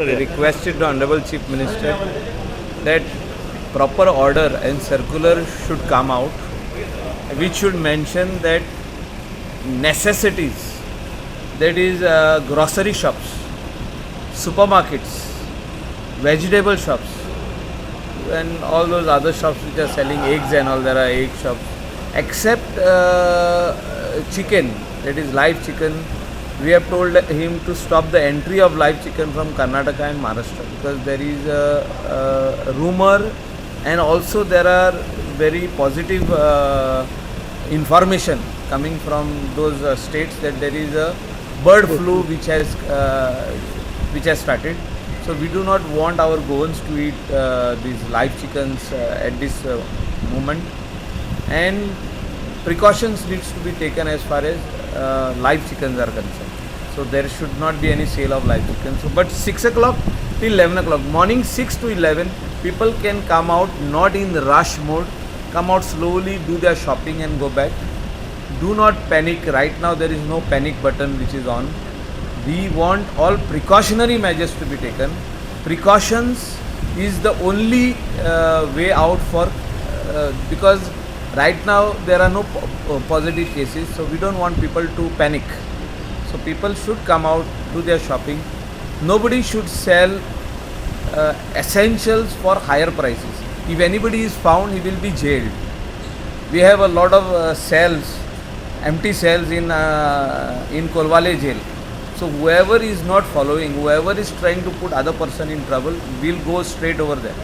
requested the Honorable Chief Minister that proper order and circular should come out, which should mention that necessities, that is grocery shops, supermarkets, vegetable shops, and all those other shops which are selling eggs and all, there are egg shops, except chicken, that is live chicken. We have told him to stop the entry of live chicken from Karnataka and Maharashtra, because there is a rumor, and also there are very positive information coming from those states that there is a bird flu which has started. So we do not want our Goans to eat these live chickens at this moment, and precautions needs to be taken as far as live chickens are concerned. So there should not be any sale of live chickens. So, but 6 o'clock till 11 o'clock, morning 6 to 11, people can come out, not in rush mode, come out slowly, do their shopping and go back. Do not panic. Right now there is no panic button which is on. We want all precautionary measures to be taken. Precautions is the only way out for, because right now there are no positive cases, so we don't want people to panic. So people should come out, do their shopping. Nobody should sell essentials for higher prices. If anybody is found, he will be jailed. We have a lot of cells, empty cells in Kolwale jail. So whoever is not following, whoever is trying to put other person in trouble, will go straight over there.